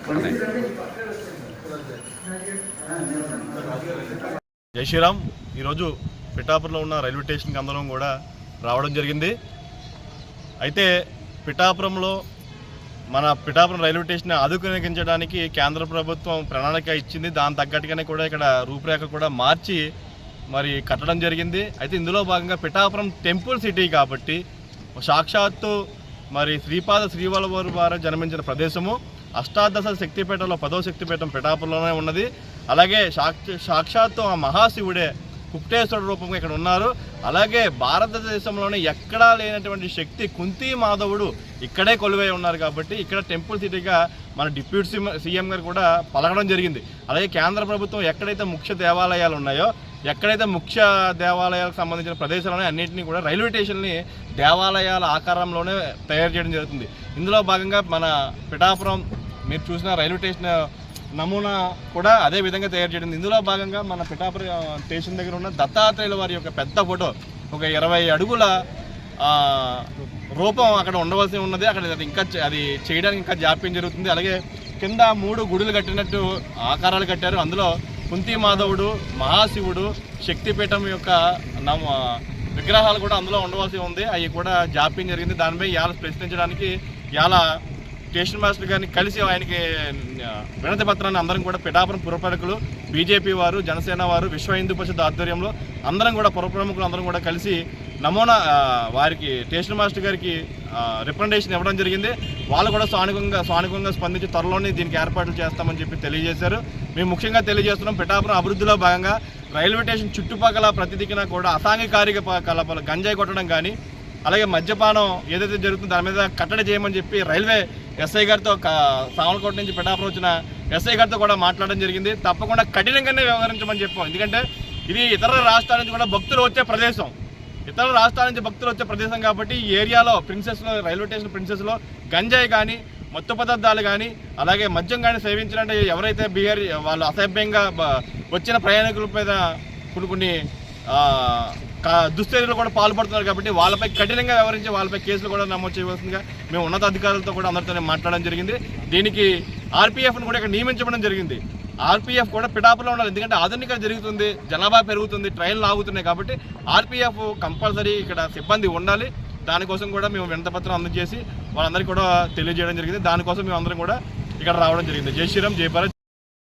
జై శ్రీరామ్. ఈరోజు పిఠాపురంలో ఉన్న రైల్వే స్టేషన్కి అందరం కూడా రావడం జరిగింది. అయితే పిఠాపురం రైల్వే స్టేషన్ ఆధునికించడానికి కేంద్ర ప్రభుత్వం ప్రణాళిక ఇచ్చింది. దాని తగ్గట్టుగానే కూడా ఇక్కడ రూపురేఖ కూడా మార్చి మరి కట్టడం జరిగింది. అయితే ఇందులో భాగంగా పిఠాపురం టెంపుల్ సిటీ కాబట్టి సాక్షాత్తు మరి శ్రీపాద శ్రీవల్లభుల వారు జన్మించిన ప్రదేశము. అష్టాదశ శక్తిపీఠంలో 10వ శక్తిపీఠం పిఠాపురంలోనే ఉన్నది. అలాగే సాక్షాత్తు ఆ మహాశివుడే కుప్టేశ్వర రూపంగా ఇక్కడ ఉన్నారు. అలాగే భారతదేశంలోనే ఎక్కడా లేనటువంటి శక్తి కుంతి మాధవుడు ఇక్కడే కొలువై ఉన్నారు కాబట్టి ఇక్కడ టెంపుల్ సిటీగా మన డిప్యూటీ సీఎం గారు కూడా పలకడం జరిగింది. అలాగే కేంద్ర ప్రభుత్వం ఎక్కడైతే ముఖ్య దేవాలయాలు ఉన్నాయో, ఎక్కడైతే ముఖ్య దేవాలయాలకు సంబంధించిన ప్రదేశాలని అన్నింటినీ కూడా రైల్వే స్టేషన్ని దేవాలయాల ఆకారంలోనే తయారు చేయడం జరుగుతుంది. ఇందులో భాగంగా మన పిఠాపురం మీరు చూసిన రైల్వే స్టేషన్ నమూనా కూడా అదే విధంగా తయారు చేయడం. ఇందులో భాగంగా మన పిఠాపురం స్టేషన్ దగ్గర ఉన్న దత్తాత్రేయుల వారి యొక్క పెద్ద ఫోటో, ఒక 20 అడుగుల రూపం అక్కడ ఉండవలసి ఉన్నది. అక్కడ అది చేయడానికి ఇంకా జాప్యం జరుగుతుంది. అలాగే కింద 3 గుడులు కట్టినట్టు ఆకారాలు కట్టారు. అందులో కుంతి మాధవుడు, మహాశివుడు, శక్తిపీఠం యొక్క విగ్రహాలు కూడా అందులో ఉండవలసి ఉంది. అవి కూడా జాప్యం జరిగింది. దానిపై ఇవాళ ప్రశ్నించడానికి ఇవాళ స్టేషన్ మాస్టర్ గారిని కలిసి ఆయనకి వినతి పత్రాన్ని అందరం కూడా పిఠాపురం పురప్రముఖులు, బీజేపీ వారు, జనసేన వారు, విశ్వ హిందూ పరిషత్ ఆధ్వర్యంలో అందరం కూడా పురప్రముఖులు అందరం కూడా కలిసి నమూనా వారికి స్టేషన్ మాస్టర్ గారికి రికమెండేషన్ ఇవ్వడం జరిగింది. వాళ్ళు కూడా సానుకూలంగా స్పందించి త్వరలోనే దీనికి ఏర్పాట్లు చేస్తామని చెప్పి తెలియజేశారు. మేము ముఖ్యంగా తెలియజేస్తున్నాం, పిఠాపురం అభివృద్ధిలో భాగంగా రైల్వే స్టేషన్ చుట్టుపక్కల ప్రతి దిక్కున కూడా అసాంఘిక కార్యకలాపాలు, గంజాయి కొట్టడం కానీ, అలాగే మద్యపానం ఏదైతే జరుగుతుందో దాని మీద కట్టడి చేయమని చెప్పి రైల్వే ఎస్ఐ గారితో సామలకోట నుంచి పిఠాపురం వచ్చిన ఎస్ఐ గారితో కూడా మాట్లాడడం జరిగింది. తప్పకుండా కఠినంగానే వ్యవహరించమని చెప్పాం. ఎందుకంటే ఇది ఇతర రాష్ట్రాల నుంచి కూడా భక్తులు వచ్చే ప్రదేశం కాబట్టి ఈ ఏరియాలో రైల్వే స్టేషన్ ప్రిన్సెస్లో గంజాయి కానీ, మత్తు పదార్థాలు కానీ, అలాగే మద్యం కానీ సేవించాలంటే ఎవరైతే వాళ్ళు అసభ్యంగా వచ్చిన ప్రయాణికుల మీద కొన్ని దుశ్చర్యలు కూడా పాల్పడుతున్నారు కాబట్టి వాళ్ళపై కఠినంగా వ్యవహరించి వాళ్ళపై కేసులు కూడా నమోదు చేయవలసిందిగా మేము ఉన్నతాధికారులతో కూడా అందరితోనే మాట్లాడడం జరిగింది. దీనికి ఆర్పీఎఫ్ను కూడా ఇక్కడ నియమించడం జరిగింది. ఆర్పీఎఫ్ కూడా పిఠాపురంలో ఉండాలి. ఎందుకంటే ఆధునికత జరుగుతుంది, జనాభా పెరుగుతుంది, ట్రైన్లు ఆగుతున్నాయి కాబట్టి ఆర్పీఎఫ్ కంపల్సరీ ఇక్కడ సిబ్బంది ఉండాలి. దానికోసం కూడా మేము వినతిపత్రం అందజేసి వాళ్ళందరికీ కూడా తెలియజేయడం జరిగింది. దానికోసం మేము అందరం కూడా ఇక్కడ రావడం జరిగింది. జై శ్రీరామ్, జై భారత్.